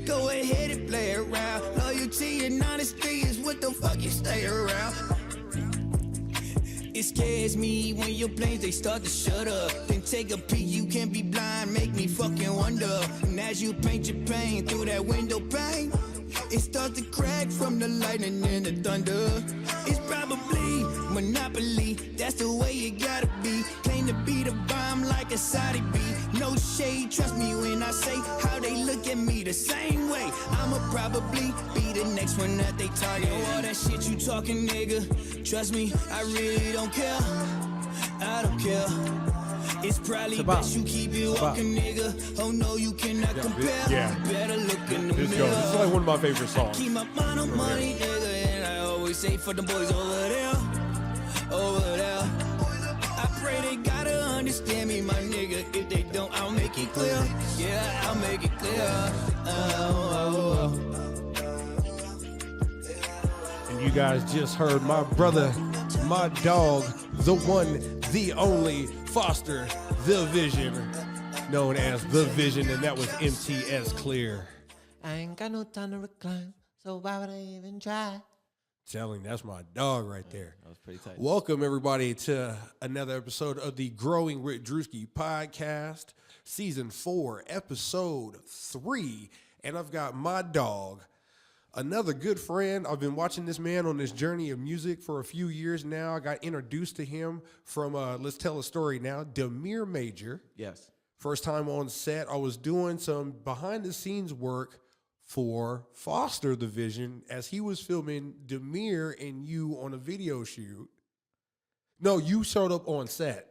Go ahead and play around. Loyalty and honesty is what the fuck you stay around. It scares me when your planes, they start to shut up. Then take a peek, you can't be blind, make me fucking wonder. And as you paint your pain through that window pane, it starts to crack from the lightning and the thunder. It's probably monopoly, that's the way you gotta be. Claim to be the bomb like a Saudi bee. No shade, trust me when I say how they look at me the same way. I'ma probably be the next one that they target. All that shit you talking, nigga, trust me, I really don't care. I don't care. It's probably best you keep it walking, nigga. Oh no, you cannot compare. Yeah. You better look in the mirror. This is like one of my favorite songs. Keep my mind on money, nigga, and I always say for the boys over there, over there. I pray they gotta understand me, my nigga. If they don't, I'll make it clear. Yeah, I'll make it clear. And you guys just heard my brother, my dog, the one, the only, Foster, the Vision, known as The Vision, and that was MTS Clear. I ain't got no time to recline, so why would I even try? Telling, that's my dog right there. That was pretty tight. Welcome, everybody, to another episode of the Growing with Drewski podcast, Season 4, Episode 3. And I've got my dog, another good friend. I've been watching this man on this journey of music for a few years now. I got introduced to him from, let's tell a story now, Demir Major. Yes. First time on set, I was doing some behind-the-scenes work for Foster the Vision as he was filming Demir and you on a video shoot. No, you showed up on set.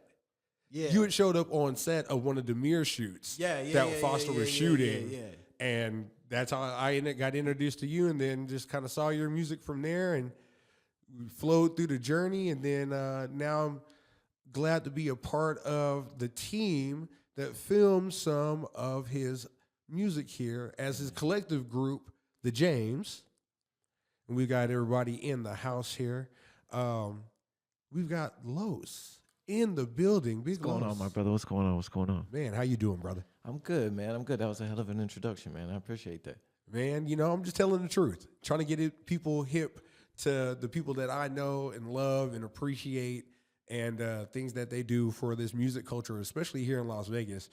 Yeah. You had showed up on set of one of Demir's shoots that Foster was shooting. And that's how I got introduced to you, and then just kind of saw your music from there, and we flowed through the journey. And then now I'm glad to be a part of the team that filmed some of his music here as his collective group, the James. And we got everybody in the house here. We've got Los in the building. Big What's going on, my brother? What's going on? What's going on? Man, how you doing, brother? I'm good, man. I'm good. That was a hell of an introduction, man. I appreciate that. Man, you know, I'm just telling the truth. Trying to get people hip to the people that I know and love and appreciate, and things that they do for this music culture, especially here in Las Vegas.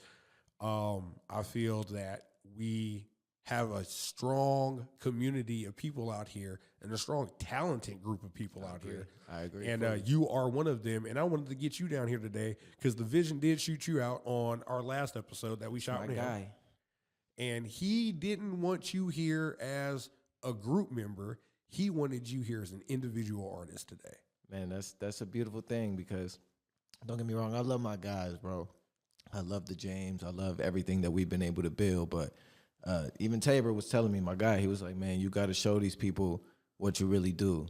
I feel that we have a strong community of people out here and a strong, talented group of people out here. I agree. And you are one of them. And I wanted to get you down here today because the Vision did shoot you out on our last episode that we shot with him. My guy. And he didn't want you here as a group member. He wanted you here as an individual artist today. Man, that's a beautiful thing because, don't get me wrong, I love my guys, bro. I love the James. I love everything that we've been able to build. But even Tabor was telling me, my guy, he was like, man, you got to show these people what you really do.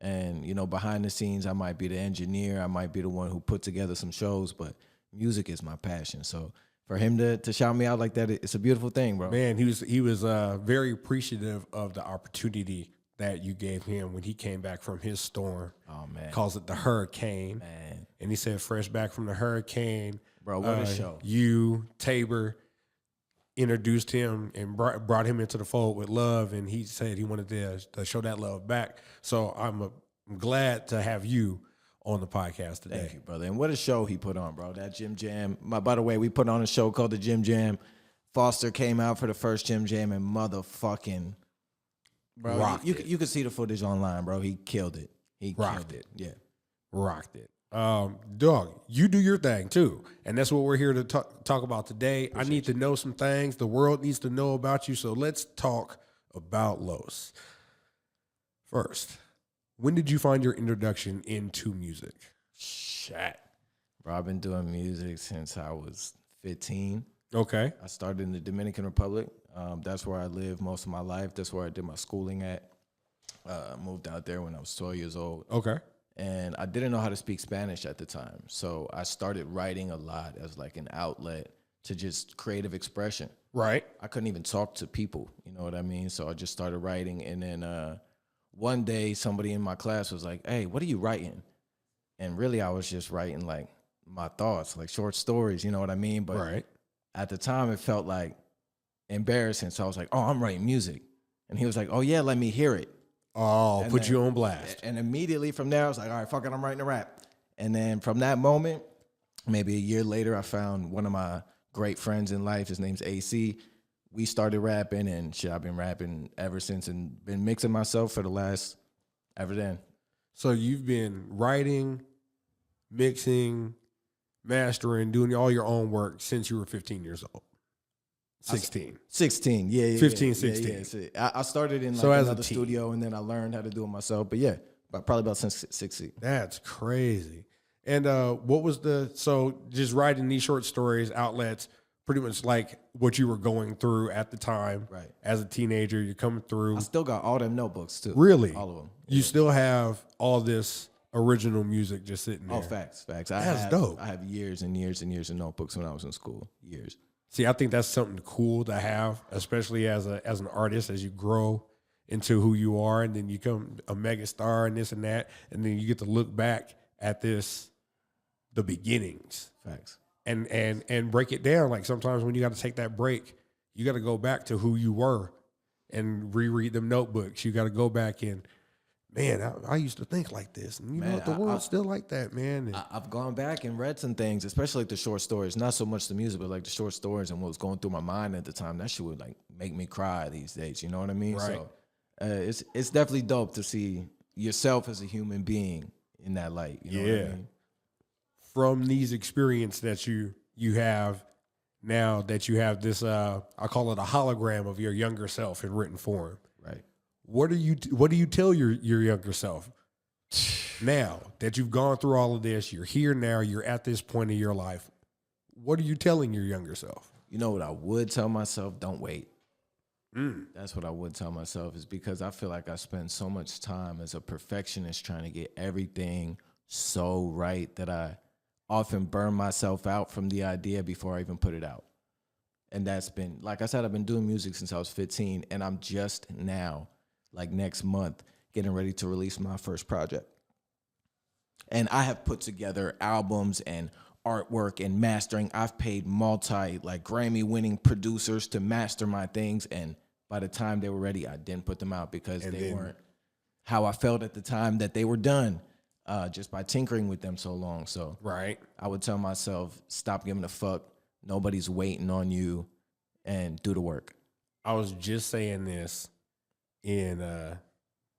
And, you know, behind the scenes, I might be the engineer. I might be the one who put together some shows, but music is my passion. So for him to shout me out like that, it's a beautiful thing, bro. Man, he was very appreciative of the opportunity that you gave him when he came back from his storm. Oh, man. Calls it the hurricane. Man. And he said, fresh back from the hurricane. Bro, what a show. You, Tabor, introduced him and brought him into the fold with love, and he said he wanted to show that love back. So I'm glad to have you on the podcast today. Thank you, brother. And what a show he put on, bro. That Gym Jam. By the way, we put on a show called the Gym Jam. Foster came out for the first Gym Jam and motherfucking, bro, rocked you it. You could see the footage online, bro. He killed it. He Rocked killed it. Yeah. Rocked it. Dog, you do your thing too. And that's what we're here to talk about today. I need to know some things. The world needs to know about you. So let's talk about Los. First, when did you find your introduction into music? Shit. Bro, I've been doing music since I was 15. Okay. I started in the Dominican Republic. That's where I lived most of my life. That's where I did my schooling at. Moved out there when I was 12 years old. Okay. And I didn't know how to speak Spanish at the time. So I started writing a lot as like an outlet to just creative expression. Right. I couldn't even talk to people, you know what I mean? So I just started writing. And then one day somebody in my class was like, hey, what are you writing? And really I was just writing like my thoughts, like short stories, you know what I mean? But right. at the time it felt like embarrassing. So I was like, oh, I'm writing music. And he was like, oh, yeah, let me hear it. Oh, put you on blast. And immediately from there, I was like, all right, fuck it, I'm writing a rap. And then from that moment, maybe a year later, I found one of my great friends in life. His name's AC. We started rapping, and shit, I've been rapping ever since and been mixing myself for the last ever then. So you've been writing, mixing, mastering, doing all your own work since you were 15 years old. 16. 16, yeah. 15, 16. Yeah. I started in another studio, and then I learned how to do it myself. But yeah, probably about since 16. That's crazy. And what was just writing these short stories, outlets, pretty much like what you were going through at the time. Right. As a teenager, you're coming through. I still got all them notebooks too. Really? All of them. You still have all this original music just sitting there. Oh, facts. That's dope. I have years and years and years of notebooks when I was in school. Years. See, I think that's something cool to have, especially as an artist, as you grow into who you are, and then you become a mega star and this and that, and then you get to look back at the beginnings. Facts. And break it down. Like sometimes when you got to take that break, you got to go back to who you were and reread them notebooks. You got to go back and, man, I used to think like this. And you know what? The world's still like that, man. And I've gone back and read some things, especially like the short stories. Not so much the music, but like the short stories and what was going through my mind at the time. That shit would like make me cry these days. You know what I mean? Right. So it's definitely dope to see yourself as a human being in that light. You know what I mean? From these experiences that you have now, that you have this, I call it a hologram of your younger self in written form. Right. What do you tell your younger self now that you've gone through all of this? You're here now. You're at this point in your life. What are you telling your younger self? You know what I would tell myself? Don't wait. That's what I would tell myself, is because I feel like I spend so much time as a perfectionist trying to get everything so right that I often burn myself out from the idea before I even put it out. And that's been, like I said, I've been doing music since I was 15, and I'm just now, like next month, getting ready to release my first project. And I have put together albums and artwork and mastering. I've paid Grammy-winning producers to master my things, and by the time they were ready, I didn't put them out because they weren't how I felt at the time that they were done. Just by tinkering with them so long. So right, I would tell myself, stop giving a fuck. Nobody's waiting on you, and do the work. I was just saying this in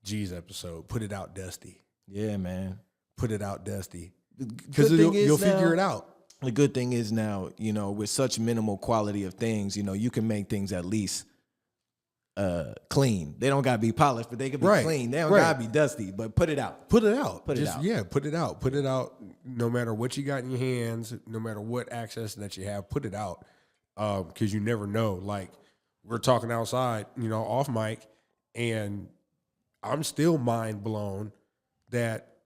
G's episode. Put it out, Dusty. Yeah, man. Put it out, Dusty. Because you'll figure it out. The good thing is now, with such minimal quality of things, you can make things at least clean. They don't gotta be polished, but they can be clean. They don't gotta be dusty, but put it out. Put it out. Put it out. Yeah, put it out. Put it out. No matter what you got in your hands, no matter what access that you have, put it out. Because you never know. Like, we're talking outside, off mic, and I'm still mind blown that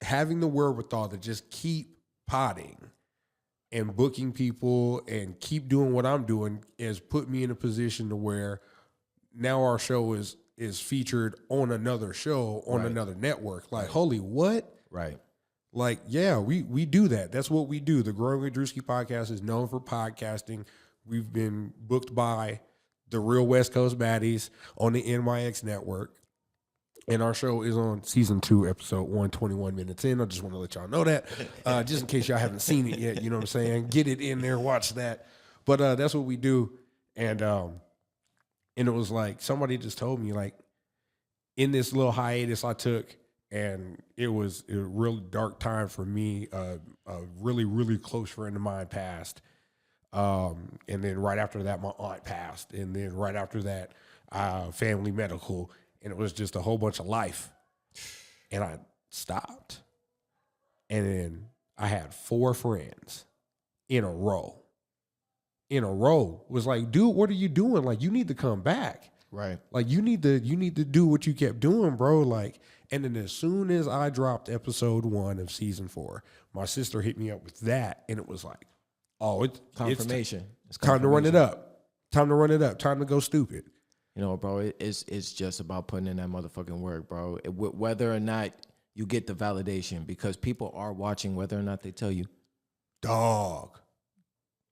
having the wherewithal to just keep potting and booking people and keep doing what I'm doing has put me in a position to where now our show is featured on another show on another network. Like, holy what? Right. Like, yeah, we do that. That's what we do. The Growing with Drewski podcast is known for podcasting. We've been booked by the real West Coast baddies on the NYX network. And our show is on season 2, episode 1, 21 minutes in. I just want to let y'all know that. Just in case y'all haven't seen it yet, you know what I'm saying? Get it in there, watch that. But that's what we do. And it was like, somebody just told me, like, in this little hiatus I took, and it was a really dark time for me. A really, really close friend of mine passed. And then right after that, my aunt passed. And then right after that, family medical. And it was just a whole bunch of life. And I stopped. And then I had 4 friends in a row. Was like, dude, what are you doing? Like, you need to come back. Right. Like, you need to do what you kept doing, bro. Like, and then as soon as I dropped episode 1 of season 4, my sister hit me up with that, and it was like, oh, it's confirmation. It's time to run it up. Time to run it up. Time to go stupid. Bro, it's just about putting in that motherfucking work, bro. Whether or not you get the validation, because people are watching whether or not they tell you. Dog.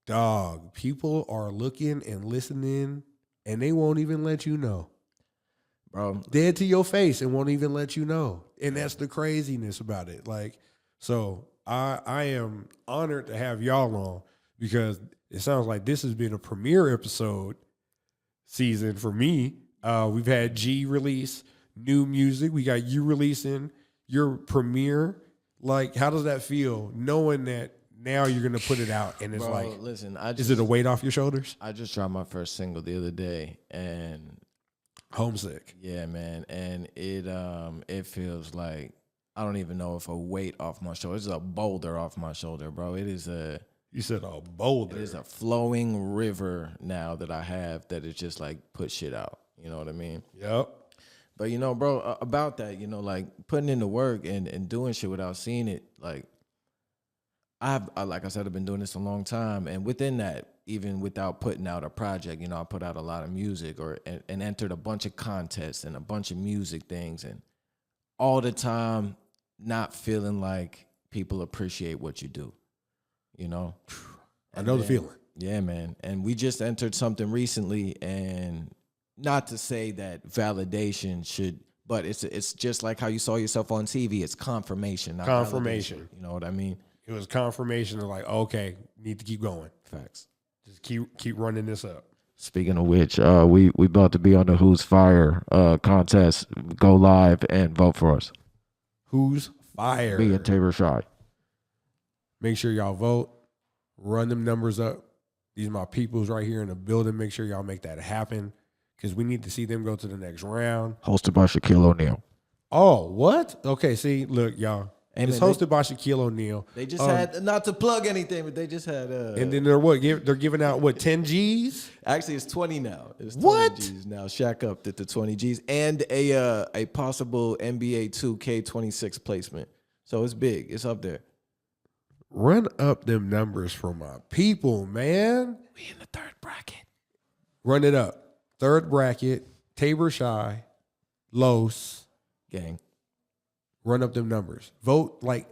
dog, people are looking and listening, and they won't even let you know. Bro, dead to your face and won't even let you know. And that's the craziness about it. Like, so I am honored to have y'all on because it sounds like this has been a premiere episode season for me. We've had G release new music. We got you releasing your premiere. Like, how does that feel knowing that now you're going to put it out and it's listen, is it a weight off your shoulders? I just dropped my first single the other day and Homesick. Yeah, man. And it feels like I don't even know if a weight off my shoulder. It's a boulder off my shoulder, bro. It is You said a boulder. It is a flowing river now that I have that is just like put shit out. You know what I mean? Yep. But, you know, bro, about that, you know, like putting in the work and doing shit without seeing it, like, like I said, I've been doing this a long time. And within that, even without putting out a project, you know, I put out a lot of music and entered a bunch of contests and a bunch of music things. And all the time not feeling like people appreciate what you do, you know? I know the feeling. Yeah, man. And we just entered something recently, and not to say that validation should, but it's just like how you saw yourself on TV. It's confirmation, not confirmation. Validation. You know what I mean? It was confirmation of like, okay, need to keep going. Facts. Just keep running this up. Speaking of which, we about to be on the Who's Fire contest. Go live and vote for us. Who's Fire? Me and Tabor Shy. Make sure y'all vote. Run them numbers up. These are my peoples right here in the building. Make sure y'all make that happen because we need to see them go to the next round. Hosted by Shaquille O'Neal. Oh, what? Okay, see, look, y'all. And it's hosted by Shaquille O'Neal. They just had, not to plug anything, but they just had. And then they're giving out, what, 10 Gs? Actually, it's 20 now. It's 20 what? Gs now. Shaq up to 20 Gs and a possible NBA 2K26 placement. So it's big. It's up there. Run up them numbers for my people, man. We in the third bracket. Run it up. Third bracket, Tabor Shy, Los. Gang. Run up them numbers. Vote like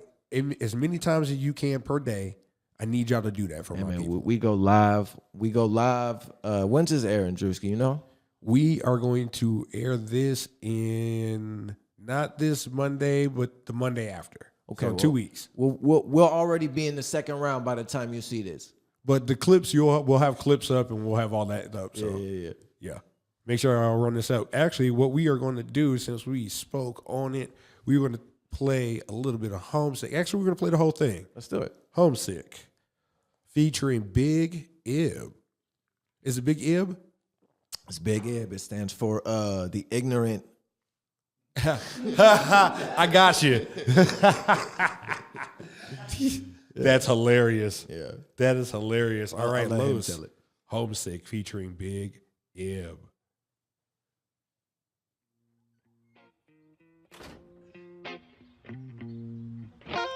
as many times as you can per day. I need y'all to do that for my people. We go live. When's this airing, Drewski? You know? We are going to air this in not this Monday, but the Monday after. Okay, so 2 weeks. We'll already be in the second round by the time you see this. But the clips, we'll have clips up and we'll have all that up. So yeah. Make sure I'll run this out. Actually, what we are going to do, since we spoke on it, we're going to play a little bit of Homesick. Actually, we're going to play the whole thing. Let's do it. Homesick, featuring Big Ib. Is it Big Ib? It's Big Ib. It stands for the ignorant. I got you. That's hilarious. Yeah. That is hilarious. All right, let him Los. tell it. Homesick featuring Big Ib.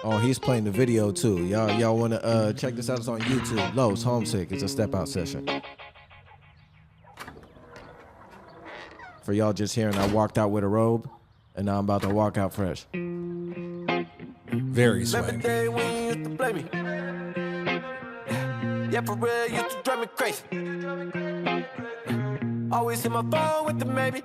Oh, he's playing the video too. Y'all want to check this out? It's on YouTube. Los Homesick. It's a step out session. For y'all just hearing, I walked out with a robe, and now I'm about to walk out fresh. Very swanky. Day when you used to play me. Yeah, for real, you used to drive me crazy. Always hit my phone with the maybe.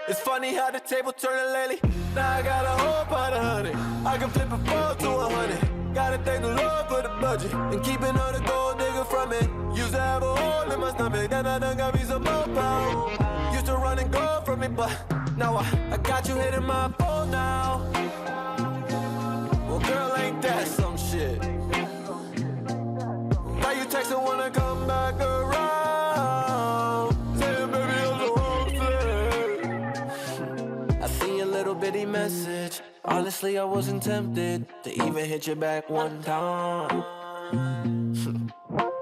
It's funny how the table turning lately. Now I got a whole pot of honey. I can flip a 4 to 100. Gotta thank the Lord for the budget and keeping all the gold digger from it. Used to have a hole in my stomach, then I done got me some more power. Used to run and go from me, but now I got you hitting my phone now. Well, girl, ain't that some shit? Now you texting wanna come back around, saying baby I'm so homesick. I see a little bitty message. Honestly, I wasn't tempted to even hit you back one time.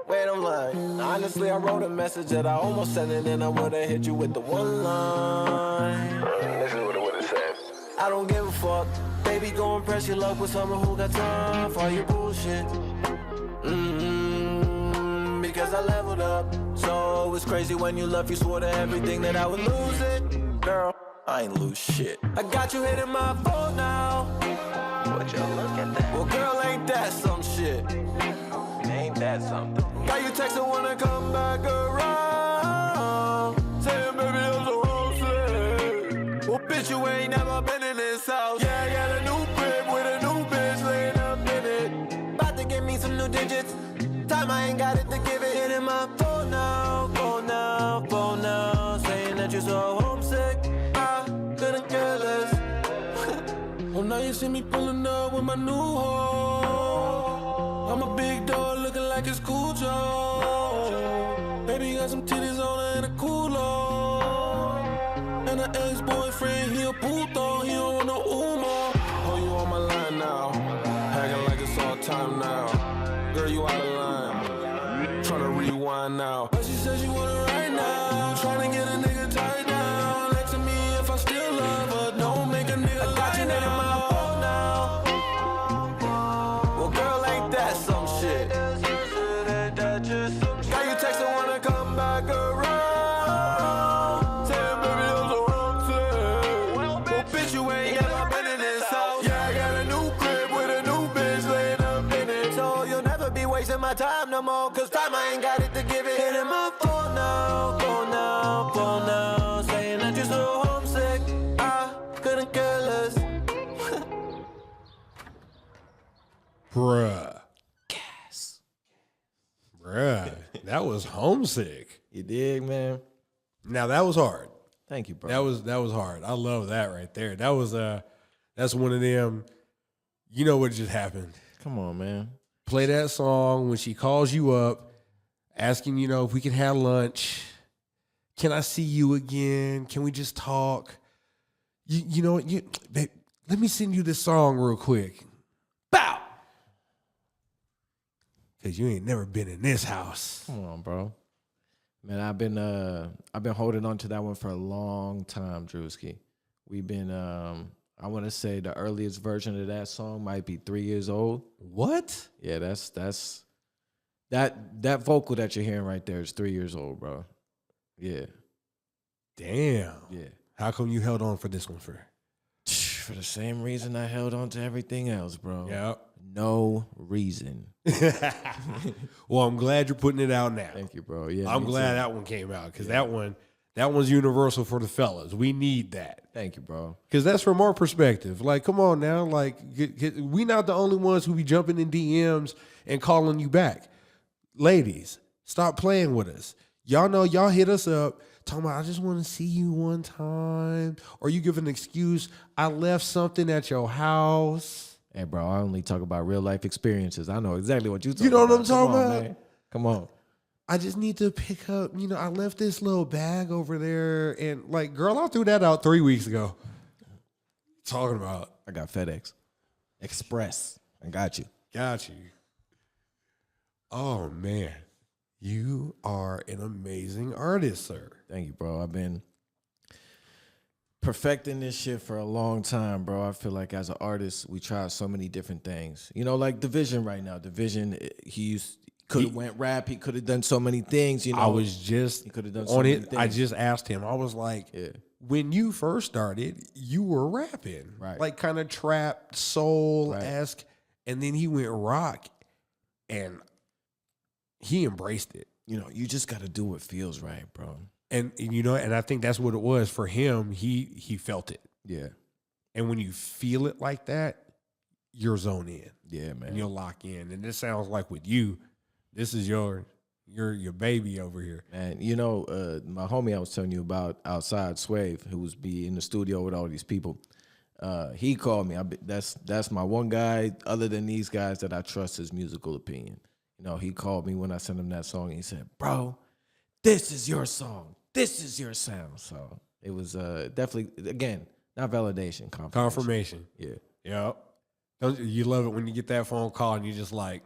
Wait, I'm lying. Honestly, I wrote a message that I almost sent, and then I would've hit you with the one line. This is what it would've said. I don't give a fuck. Baby, go impress your luck with someone who got time for your bullshit. Because I leveled up. So it's crazy when you left, you swore to everything that I would lose it. Girl, I ain't lose shit. I got you hitting my phone now. Would you look at that? Well, girl, ain't that some shit? Ain't add something. Got you texting wanna come back around, saying baby I'm so homesick. Well bitch you ain't never been in this house. Yeah, I got a new crib with a new bitch laying up in it. About to give me some new digits. Time I ain't got it to give it. Hitting my phone now, phone now, phone now, saying that you're so homesick. I couldn't care less. Oh, now you see me pulling up with my new hoe. I'm a big dog looking like it's cool Joe. Baby got some titties on her and a cooler. And her ex-boyfriend, he a puto, he don't want no Umo. Oh, you on my line now, acting like it's all time now. Girl, you out of line, tryna rewind now. But she said she want it right now, tryna get a nigga tied down. Next to me if I still love her, don't make a nigga lie now. Well, girl, ain't that some shit? Got you texting wanna come back around, saying baby I'm so homesick. Well, bitch, you ain't never been in this house. Yeah, I got a new crib with a new bitch laying up in it. So you'll never be wasting my time no more, cause time I ain't got it to give it. Hitting my phone now, phone now, phone now, saying that you're so homesick. I couldn't care less. Bruh. Bruh, that was homesick. You dig, man? Now that was hard. Thank you, bro. That was hard. I love that right there. That was that's one of them. You know what just happened? Come on, man. Play that song when she calls you up, asking if we can have lunch. Can I see you again? Can we just talk? Babe, let me send you this song real quick. Bow. Cause you ain't never been in this house. Come on, bro. Man, I've been holding on to that one for a long time, Drewski. We've been I want to say the earliest version of that song might be 3 years old. What? Yeah, that's that vocal that you're hearing right there is 3 years old, bro. Yeah. Damn. Yeah. How come you held on for this one for? For the same reason I held on to everything else, bro. Yep. No reason. Well, I'm glad you're putting it out now. Thank you, bro. Yeah, I'm glad that one came out because that one's universal for the fellas. We need that. Thank you, bro. Because that's from our perspective. Like, come on now. Like, we not the only ones who be jumping in DMs and calling you back. Ladies, stop playing with us. Y'all know y'all hit us up talking about, I just want to see you one time. Or you give an excuse, I left something at your house. Hey, bro, I only talk about real life experiences. I know exactly what you're talking You about. know what I'm talking about? Man. Come on. I just need to pick up, I left this little bag over there. And like, girl, I threw that out 3 weeks ago. Talking about. I got FedEx. Express. I got you. Got you. Oh, man. You are an amazing artist, sir. Thank you, bro. I've been perfecting this shit for a long time, bro. I feel like as an artist, we try so many different things. Like Division right now. Division, he could have went rap. He could have done so many things. I was just he could have done on it. I just asked him. I was like, when you first started, you were rapping, right? Like kind of trap, soul-esque, right. And then he went rock, and he embraced it. You just got to do what feels right, bro. And and I think that's what it was for him. He felt it. Yeah. And when you feel it like that, you're zone in. Yeah, man. And you'll lock in. And this sounds like with you, this is your baby over here. And my homie I was telling you about outside, Swave, who was in the studio with all these people. He called me. That's my one guy other than these guys that I trust his musical opinion. He called me when I sent him that song and he said, "Bro, this is your song. This is your sound." So it was definitely, again, not validation, confirmation. Yeah. Yep. Don't you love it when you get that phone call and you're just like,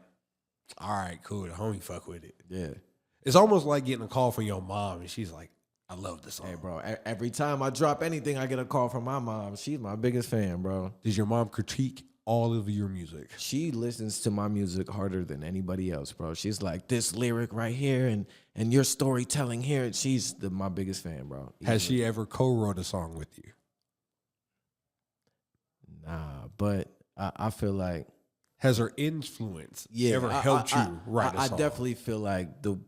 all right, cool, the homie fuck with it. Yeah. It's almost like getting a call from your mom and she's like, I love this song. Hey, bro, every time I drop anything, I get a call from my mom. She's my biggest fan, bro. Does your mom critique all of your music? She listens to my music harder than anybody else, bro. She's like, this lyric right here and your storytelling here. She's my biggest fan, bro. Has she ever co-wrote a song with you? Nah, but I feel like has her influence ever helped you write a I song? definitely feel like the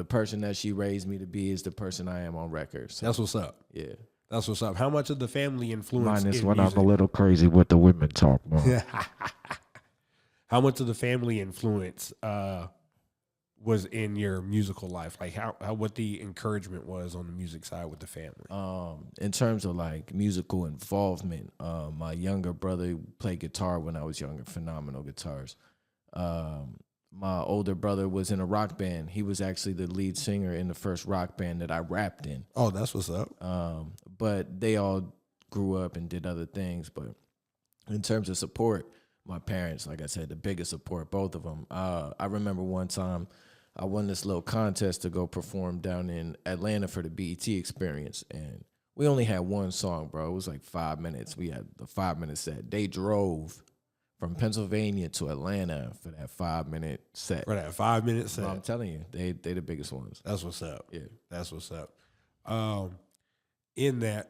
person that she raised me to be is the person I am on record. So, That's what's up. yeah. That's what's up. How much of the family influence Minus in when music? I'm a little crazy with the women talk, man. How much of the family influence was in your musical life? Like how what the encouragement was on the music side with the family? In terms of like musical involvement, my younger brother played guitar when I was younger, phenomenal guitars. My older brother was in a rock band. He was actually the lead singer in the first rock band that I rapped in. Oh, that's what's up. But they all grew up and did other things. But in terms of support, my parents, like I said, the biggest support, both of them. I remember one time I won this little contest to go perform down in Atlanta for the BET experience. And we only had one song, bro. It was like 5 minutes. We had the 5-minute set. They drove from Pennsylvania to Atlanta for that 5-minute set. For that 5-minute set. Bro, I'm telling you, they the biggest ones. That's what's up. Yeah. That's what's up. In that,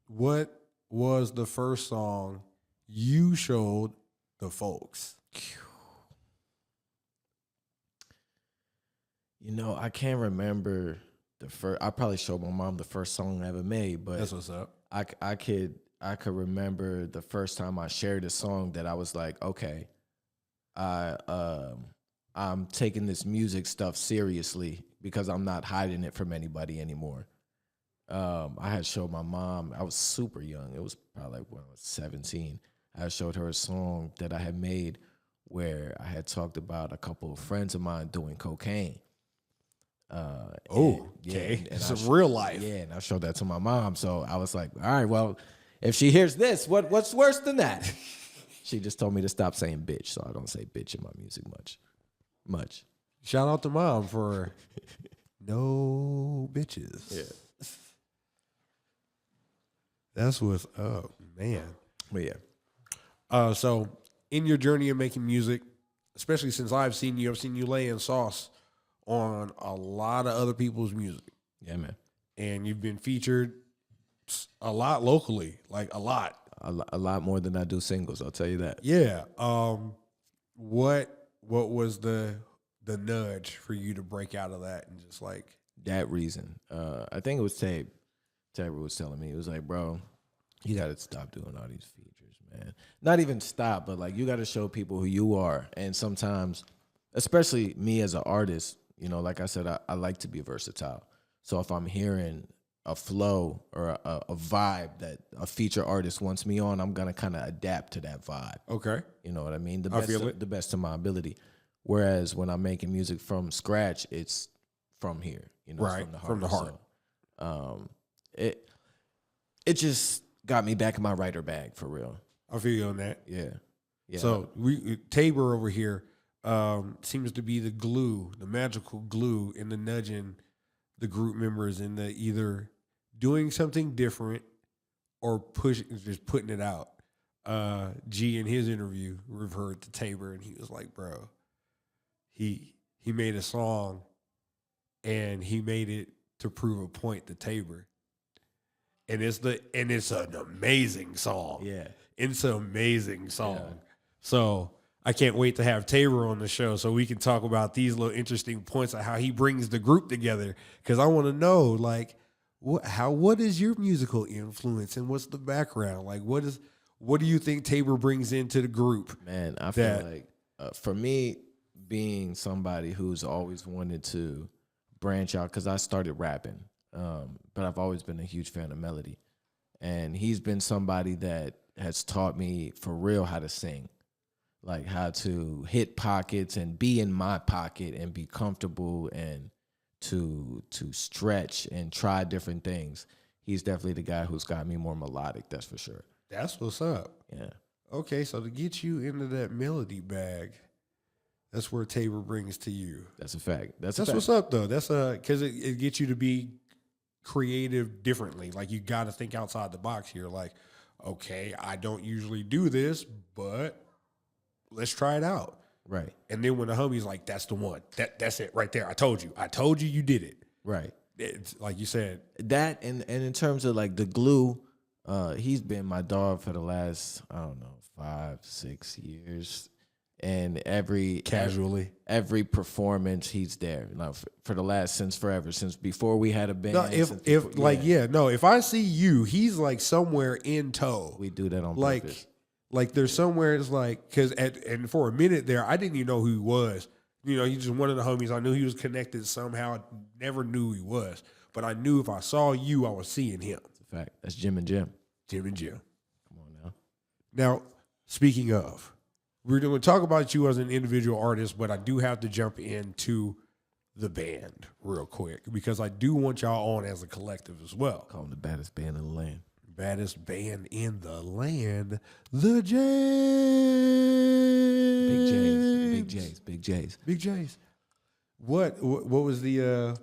what was the first song you showed the folks? I can't remember the first. I probably showed my mom the first song I ever made, but That's what's up. I could remember the first time I shared a song that I was like, okay, I'm taking this music stuff seriously because I'm not hiding it from anybody anymore. I had showed my mom, I was super young. It was probably like when I was 17. I showed her a song that I had made where I had talked about a couple of friends of mine doing cocaine. Okay. It's a real life. Yeah, and I showed that to my mom. So I was like, all right, well, if she hears this, what's worse than that? She just told me to stop saying bitch, so I don't say bitch in my music much. Shout out to mom for no bitches. Yeah. That's what's up, man. But yeah. So in your journey of making music, especially since I've seen you laying sauce on a lot of other people's music. Yeah, man. And you've been featured a lot locally, like a lot. A lot more than I do singles, I'll tell you that. Yeah. What was the nudge for you to break out of that and just like that reason? I think it was Tabor. Tabor was telling me, it was like, bro, you got to stop doing all these features, man. Not even stop, but like you got to show people who you are. And sometimes, especially me as an artist, like I said, I like to be versatile. So if I'm hearing a flow or a vibe that a feature artist wants me on, I'm gonna kind of adapt to that vibe. Okay. You know what I mean? The best of my ability. Whereas when I'm making music from scratch, it's from here. Right. From the heart. So, it just got me back in my writer bag for real. I feel you on that. Yeah. So Tabor over here seems to be the glue, the magical glue in the nudging the group members into either doing something different or just putting it out. G in his interview referred to Tabor and he was like, bro, he made a song and he made it to prove a point to Tabor. And it's an amazing song. Yeah. It's an amazing song. Yeah. So I can't wait to have Tabor on the show so we can talk about these little interesting points of how he brings the group together. Because I want to know, like, what is your musical influence and what's the background? Like, what do you think Tabor brings into the group? Man, I feel like for me, being somebody who's always wanted to branch out, because I started rapping, but I've always been a huge fan of melody. And he's been somebody that has taught me for real how to sing. Like how to hit pockets and be in my pocket and be comfortable and to stretch and try different things. He's definitely the guy who's got me more melodic, that's for sure. That's what's up. Yeah. Okay, so to get you into that melody bag, that's where Tabor brings to you. That's a fact. That's what's up though. That's because it gets you to be creative differently. Like you got to think outside the box here. Like, okay, I don't usually do this, but let's try it out. Right. And then when the homie's like, that's the one. That's it right there. I told you you did it. Right. It's like you said. That and in terms of like the glue, he's been my dog for the last, 5-6 years. and casually every performance he's there. Now, for the last since forever, since before we had a band. No, if I see you, he's like somewhere in tow. We do that on like purpose. like there's somewhere it's like because and for a minute there I didn't even know who he was. You know, he's just one of the homies. I knew he was connected somehow. I never knew who he was, but I knew if I saw you, I was seeing him. It's a fact. That's Jim and Jim. Jim and Jim. Come on now. Now, speaking of, we're going to talk about you as an individual artist, but I do have to jump into the band real quick because I do want y'all on as a collective as well. Call them the baddest band in the land. Baddest band in the land, the Jays. Big J's. Big J's. What was the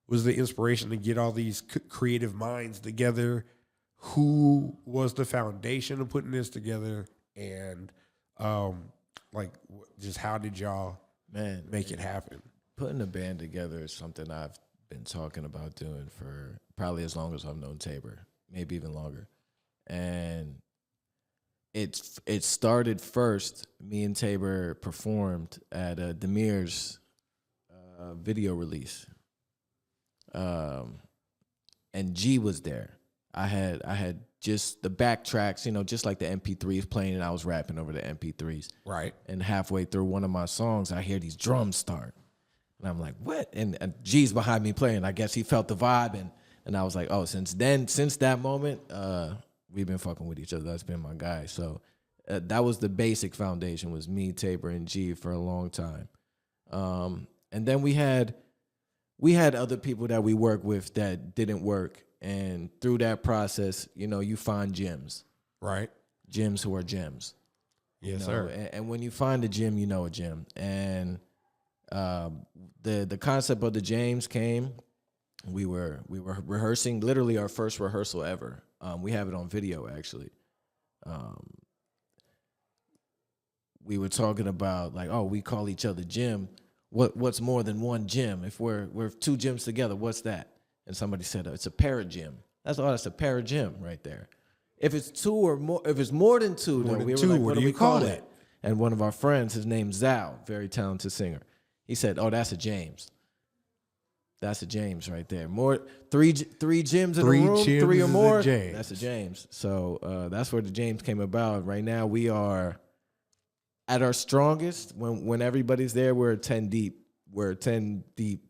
inspiration to get all these creative minds together? Who was the foundation of putting this together? And just how did y'all make it happen? Putting a band together is something I've been talking about doing for probably as long as I've known Tabor, maybe even longer. And it started first. Me and Tabor performed at Demir's video release, and G was there. I had just the backtracks, just like the MP3s playing, and I was rapping over the MP3s. Right. And halfway through one of my songs, I hear these drums start, and I'm like, "What?" And G's behind me playing. I guess he felt the vibe, and I was like, "Oh, since that moment, we've been fucking with each other. That's been my guy." So that was the basic foundation, was me, Tabor, and G for a long time. And then we had other people that we work with that didn't work. And through that process, you find gems. Right. Gems who are gems. Yes, sir. And when you find a gem, you know a gem. And the concept of the James came. We were rehearsing, literally our first rehearsal ever. We have it on video, actually. We were talking about we call each other Jim. What's more than one Jim? If we're two Jims together, what's that? And somebody said it's a paragym. That's a paragym right there. If it's two or more, if it's more than two, More though, than we were two, like, what what do do we you call call it? it? And one of our friends, his name's Zal, very talented singer. He said, "Oh, that's a James. That's a James right there. Three Jims in a room, Jims three or is a more. James. That's a James." So that's where the James came about. Right now we are at our strongest when everybody's there. We're a 10 deep. We're a 10 deep.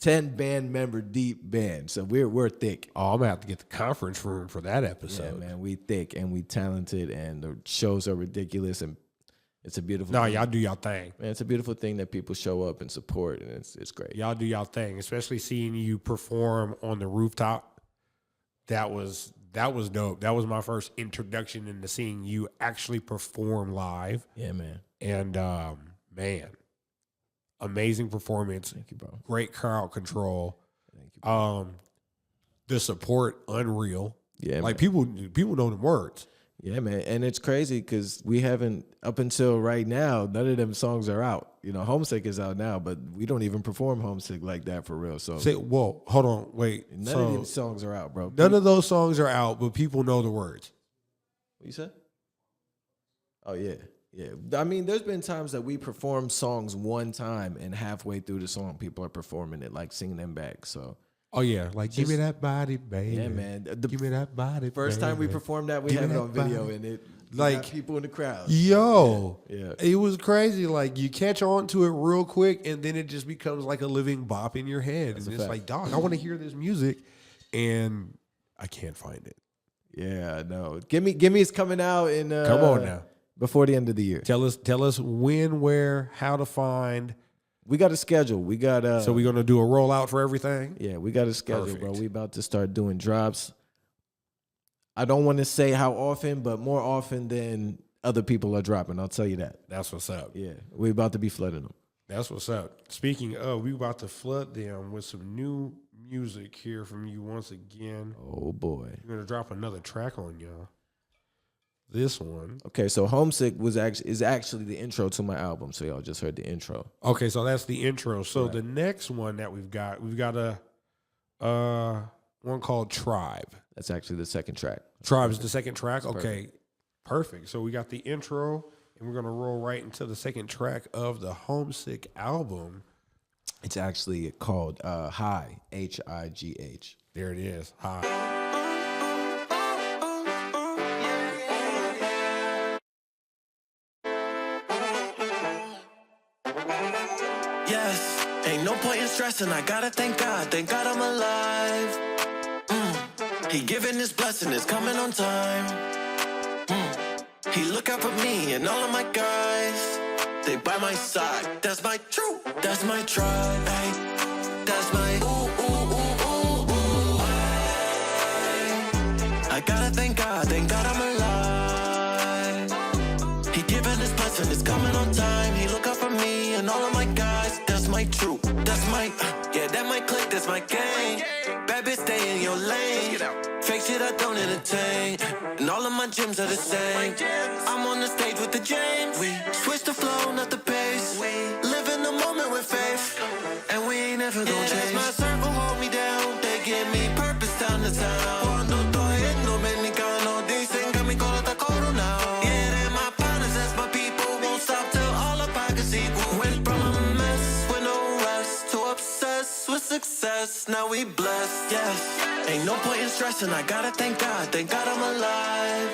10 band member deep band. So we're thick. Oh, I'm gonna have to get the conference room for that episode. Yeah, man, we thick and we talented, and the shows are ridiculous, and it's a beautiful No, thing. y'all do y'all thing. Man, it's a beautiful thing that people show up and support, and it's great. Y'all do y'all thing, especially seeing you perform on the rooftop. That was dope. That was my first introduction into seeing you actually perform live. Yeah, man. And man, amazing performance. Thank you, bro. Great crowd control. Thank you, bro. The support, unreal. Yeah, like man. people know the words. Yeah, man. And it's crazy because we haven't, up until right now, none of them songs are out. Homesick is out now, but we don't even perform Homesick like that for real. So Whoa, hold on, wait. none of these songs are out, bro. None of those songs are out, but people know the words. What you said? Oh, yeah. Yeah. I mean, there's been times that we perform songs one time and halfway through the song, people are performing it, like singing them back. So, oh, yeah. Like, give me that body, baby. yeah, man. Give me that body, First time we baby. performed that, we Give me have it that on video, body. and it Like, got people in the crowd. Yo, Yeah. It was crazy. Like, you catch on to it real quick, and then it just becomes like a living bop in your head. That's and a it's fact. like, dog, I want to hear this music, and I can't find it. Yeah, I know. Gimme is coming out in Come on now. before the end of the year. Tell us when, where, how to find. We got a schedule. We got So we're going to do a rollout for everything? yeah, we got a schedule, Perfect. bro. We about to start doing drops. I don't want to say how often, but more often than other people are dropping. I'll tell you that. That's what's up. Yeah, we about to be flooding them. That's what's up. Speaking of, we about to flood them with some new music here from you once again. Oh boy. We're going to drop another track on y'all. This one. Okay, so Homesick is actually the intro to my album. So y'all just heard the intro. Okay, so that's the intro. So Right. the next one that we've got a one called Tribe. That's actually the second track. Tribe is the second track. That's Okay, perfect. So we got the intro And we're going to roll right into the second track of the Homesick album. It's actually called High, H-I-G-H. There it is, High. Yes, ain't no point in stressing. I gotta thank God I'm alive. He giving his blessing, it's coming on time. He look out for me and all of my guys. They by my side, that's my truth, that's my tribe. Ay, that's my ooh, ooh, ooh, ooh, ooh. Ay, I gotta thank God I'm alive. He giving his blessing, it's coming on time. He look out for me and all of my guys. That's my truth, that's my, yeah, that my clique, that's my gang. Bad bitch, stay in your lane. Fake shit I don't entertain. And all of my gyms are the same. I'm on the stage with the James. We switch the flow, not the pace. Live in the moment with faith. And we ain't never gonna change. My circle hold me down. They give me purpose down the town. Cuando estoy en Dominicano, dicen que mi coro está coronado. Yeah, they're my partners, that's my people. Won't stop till all up I can see. Went from a mess with no rest to obsessed with success. Now we blessed, yes. Ain't no point in stressing. I gotta thank God I'm alive.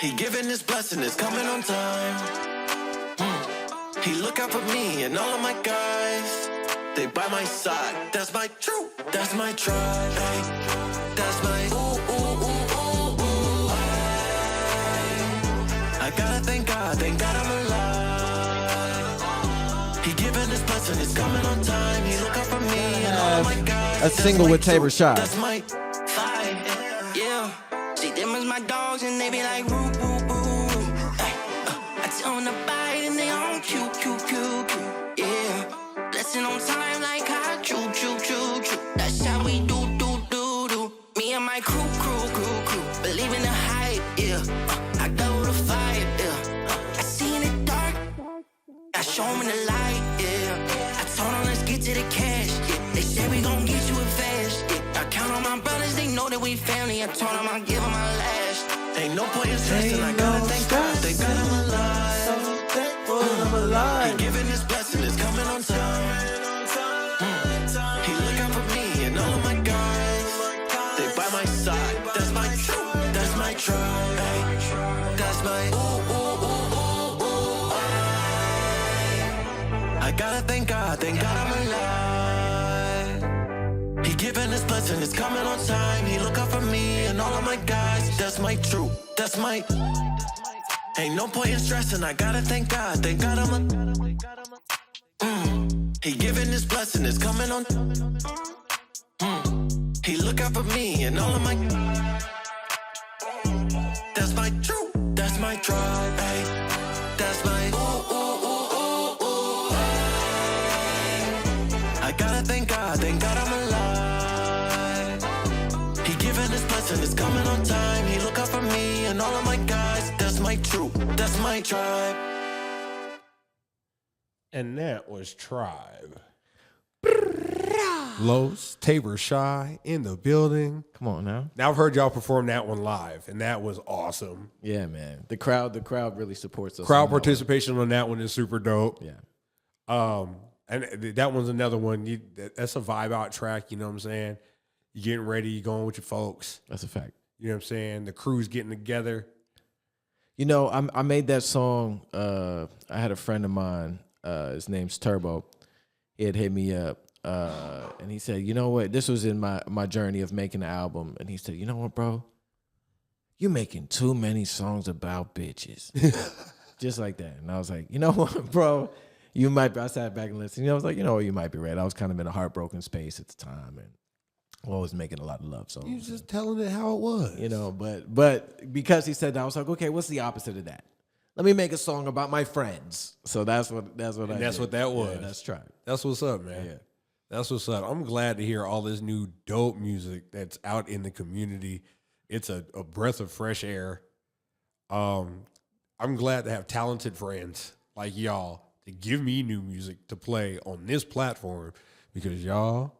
He giving his blessing, it's coming on time. He look out for me and all of my guys. They by my side, that's my truth, that's my tribe. Ay, that's my ooh, ooh, ooh, ooh, ooh. Ay, I gotta thank God I'm alive. He giving his blessing, it's coming on time. He look out for me and all of my guys. A single with Tabor Shy. That's my vibe, yeah. See, them is my dogs and they be like, woo, woo, woo. Ay, I tell them to bite and they on cute, cute, cute, cute, yeah. Blessing on time like I choo, choo, choo, choo. That's how we do. Me and my crew. Believe in the hype, yeah. I go to fight, yeah. I see in the dark, I show them the light, yeah. I told them let's get to the cash, yeah. They said we gon' get you a fast, yeah. I count on my brothers, they know that we family. I told them I'll give them my last. Ain't no point in stressing, I gotta thank God I'm alive. So thankful I'm alive. He giving his blessing, it's coming on time. He look out for me and all of my guys. They by my side, that's my truth, that's my tribe. Ay, that's my ooh, ooh, ooh, ooh, ooh. Ay, I gotta thank God I'm alive. He giving his blessing, it's coming on time. He look out for me and all of my guys. That's my truth, that's my. Ain't no point in stressing, I gotta thank God I'm a. He giving his blessing, it's coming on. He look out for me and all of my. That's my truth, that's my tribe. Ay, that's my ooh, ooh, ooh, ooh, ooh. Ay, I gotta thank God I'm alive. He giving his blessing, it's coming on time. He look out for me and all of my guys. That's my truth, that's my tribe. And that was Tribe. Los, Tabor Shy in the building. Come on now. Now I've heard y'all perform that one live, and that was awesome. Yeah, man. The crowd really supports us. Crowd participation on that one is super dope. Yeah. And that one's another one. That's a vibe out track. You know what I'm saying? You getting ready, you going with your folks. That's a fact. You know what I'm saying? The crew's getting together. You know, I made that song. I had a friend of mine. His name's Turbo. He had hit me up. And he said, you know what? This was in my journey of making the album. And he said, you know what, bro? You making too many songs about bitches. Just like that. And I was like, you know what, bro? You might be. I sat back and listened. You know, I was like, you know what? You might be right. I was kind of in a heartbroken space at the time. And I was making a lot of love songs. You was just telling it how it was. You know, but because he said that, I was like, okay, what's the opposite of that? Let me make a song about my friends. So that's what That's did. what that was. Yeah, that's Tribe. That's what's up, man. Yeah. That's what's up. I'm glad to hear all this new dope music that's out in the community. It's a breath of fresh air. I'm glad to have talented friends like y'all to give me new music to play on this platform because y'all,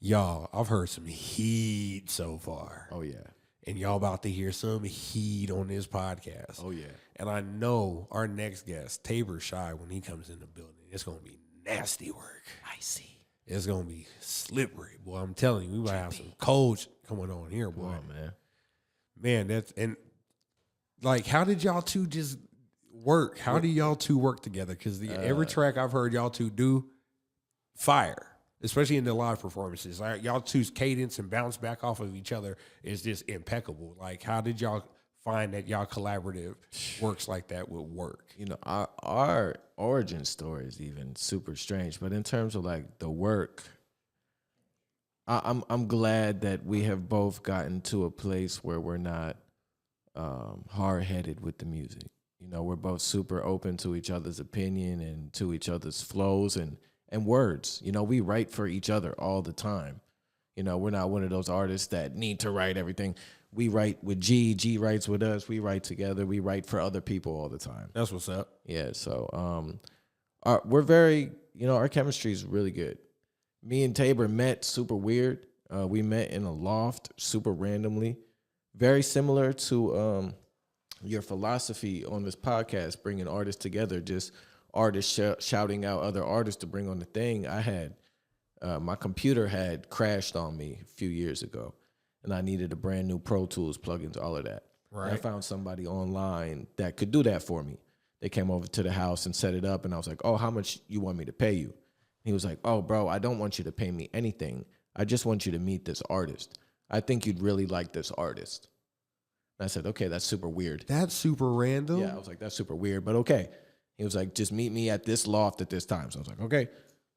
I've heard some heat so far. Oh, yeah. and y'all about to hear some heat on this podcast. Oh, yeah. And I know our next guest, Tabor Shy, when he comes in the building, it's going to be nasty work. I see. It's going to be slippery. Boy, I'm telling you, we might have some cold coming on here, boy. Come on, man. Man, that's, and like, how did y'all two just work? How do y'all two work together? Because every track I've heard y'all two do, fire, especially in the live performances. Like, y'all two's cadence and bounce back off of each other is just impeccable. Like, how did y'all find that y'all collaborative works like that would work? You know, our origin story is even super strange, but in terms of like the work, I'm glad that we have both gotten to a place where we're not hard-headed with the music. You know, we're both super open to each other's opinion and to each other's flows and words. You know, we write for each other all the time. You know, we're not one of those artists that need to write everything. We write with G writes with us, we write together, we write for other people all the time. That's what's up. Yeah, so we're very, you know, our chemistry is really good. Me and Tabor met super weird. We met in a loft super randomly. Very similar to your philosophy on this podcast, bringing artists together, just artists shouting out other artists to bring on the thing. I had, my computer had crashed on me a few years ago, and I needed a brand new Pro Tools plugins, all of that. Right. And I found somebody online that could do that for me. They came over to the house and set it up, and I was like, oh, how much you want me to pay you? He was like, oh, bro, I don't want you to pay me anything. I just want you to meet this artist. I think you'd really like this artist. And I said, okay, that's super weird. That's super random. Yeah, I was like, that's super weird, but okay. He was like, just meet me at this loft at this time. So I was like, okay.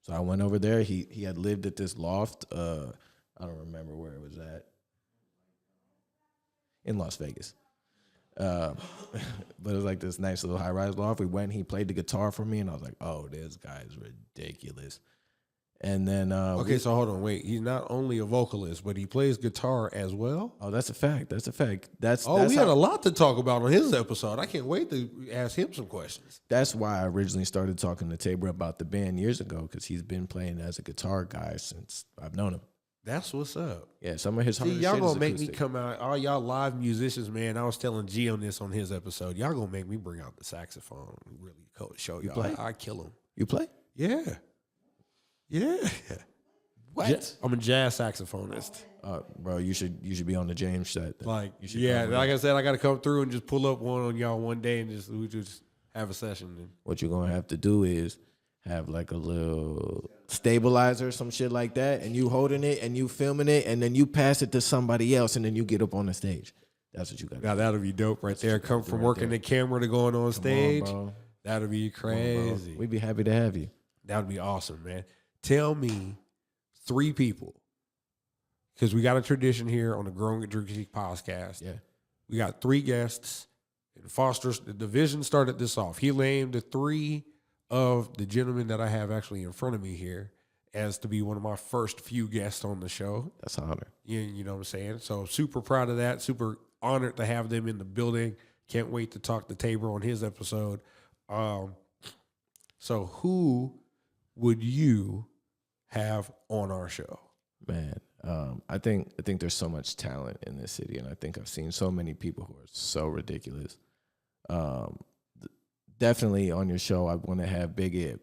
So I went over there. He had lived at this loft. I don't remember where it was at. In Las Vegas. But it was like this nice little high-rise loft. We went, he played the guitar for me, and I was like, oh, this guy is ridiculous. And then okay, so hold on, wait. He's not only a vocalist, but he plays guitar as well. Oh, that's a fact. That's a fact. We had a lot to talk about on his episode. I can't wait to ask him some questions. That's why I originally started talking to Tabor about the band years ago, because he's been playing as a guitar guy since I've known him. That's what's up. Yeah, some of his hardest y'all shit gonna is make acoustic. me come out. All y'all live musicians, man. I was telling G on this on his episode. Y'all gonna make me bring out the saxophone and really show y'all. Play? I kill him. You play? Yeah. What? I'm a jazz saxophonist. Bro, you should be on the James set. Then. Like, you should yeah, like I said, I got to come through and just pull up one on y'all one day and we just have a session. Then. What you're gonna have to do is have like a little stabilizer, some shit like that, and you holding it and you filming it, and then you pass it to somebody else, and then you get up on the stage. That's what you got. Now that'll be dope right there. Come from working the camera to going on stage. That'll be crazy. We'd be happy to have you. That'd be awesome, man. Tell me 3 people, because we got a tradition here on the Growing Drewski podcast. Yeah, we got 3 guests. And Foster's the division started this off. He named the 3 of the gentlemen that I have actually in front of me here as to be one of my first few guests on the show. That's an honor. You know what I'm saying? So super proud of that. Super honored to have them in the building. Can't wait to talk to Tabor on his episode. So who would you have on our show? Man, I think there's so much talent in this city, and I think I've seen so many people who are so ridiculous. Definitely on your show, I want to have Big Ib,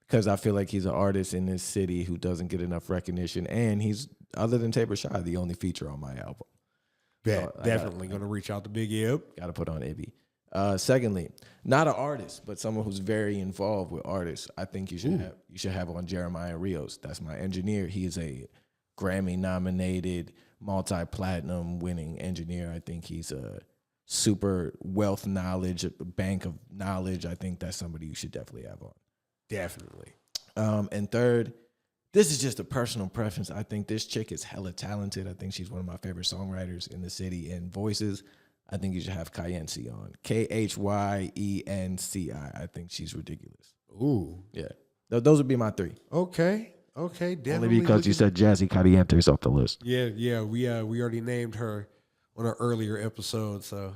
because I feel like he's an artist in this city who doesn't get enough recognition, and he's, other than Tabor Shy, the only feature on my album. So definitely going to reach out to Big Ib. Got to put on Ibby. Secondly, not an artist, but someone who's very involved with artists. I think you should have on Jeremiah Rios. That's my engineer. He is a Grammy-nominated, multi-platinum winning engineer. I think he's a super wealth knowledge, a bank of knowledge. I think that's somebody you should definitely have on. Definitely. And third, this is just a personal preference. I think this chick is hella talented. I think she's one of my favorite songwriters in the city and voices. I think you should have Kyenci on. Kyenci. I think she's ridiculous. Ooh. Yeah. Those would be my 3. Okay, definitely. Only because you said Jazzy Caliente is off the list. Yeah. We already named her on an earlier episode, so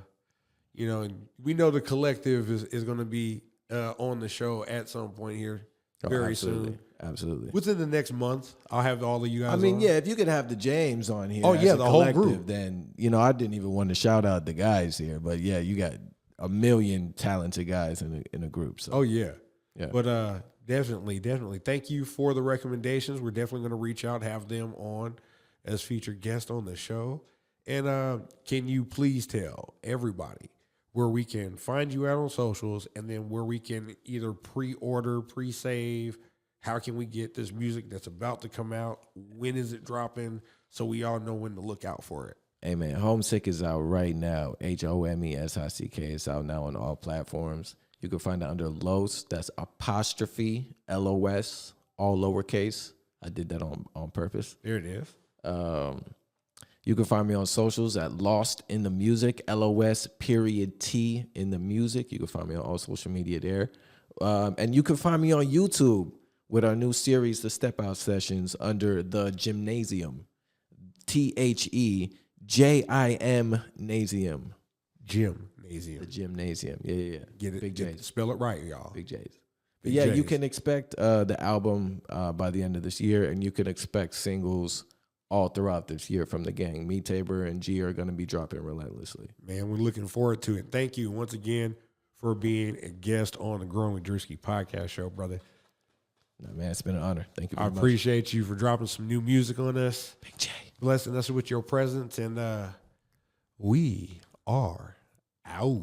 and we know the collective is going to be on the show at some point here. very absolutely. soon. Absolutely. Within the next month, I'll have all of you guys. I mean, on. yeah, if you could have the James on here, Oh, as yeah, a the whole collective, group. then I didn't even want to shout out the guys here, but yeah, you got a million talented guys in a group. So. Oh yeah. Yeah. But definitely. Thank you for the recommendations. We're definitely going to reach out, have them on as featured guests on the show. And can you please tell everybody where we can find you out on socials, and then where we can either pre-order, pre-save? How can we get this music that's about to come out? When is it dropping? So we all know when to look out for it. Hey man, Homesick is out right now. HOMESICK. It's out now on all platforms. You can find it under Los. That's apostrophe LOS, all lowercase. I did that on purpose. There it is. You can find me on socials at Lost in the Music, LOS_T in the music. You can find me on all social media there. And you can find me on YouTube with our new series, The Step Out Sessions, under The Gymnasium. THEJIM Nasium. Gymnasium. The Gymnasium. Yeah. Get it. Big J's. Spell it right, y'all. Big J's. Big But yeah, you J's. can expect the album by the end of this year, and you can expect singles all throughout this year from the gang. Me, Tabor, and G are going to be dropping relentlessly. Man, we're looking forward to it. Thank you once again for being a guest on the Growing with Drewski podcast show, brother. No, man, it's been an honor. Thank you I very much. appreciate you for dropping some new music on us, Big J. blessing us with your presence, and we are out.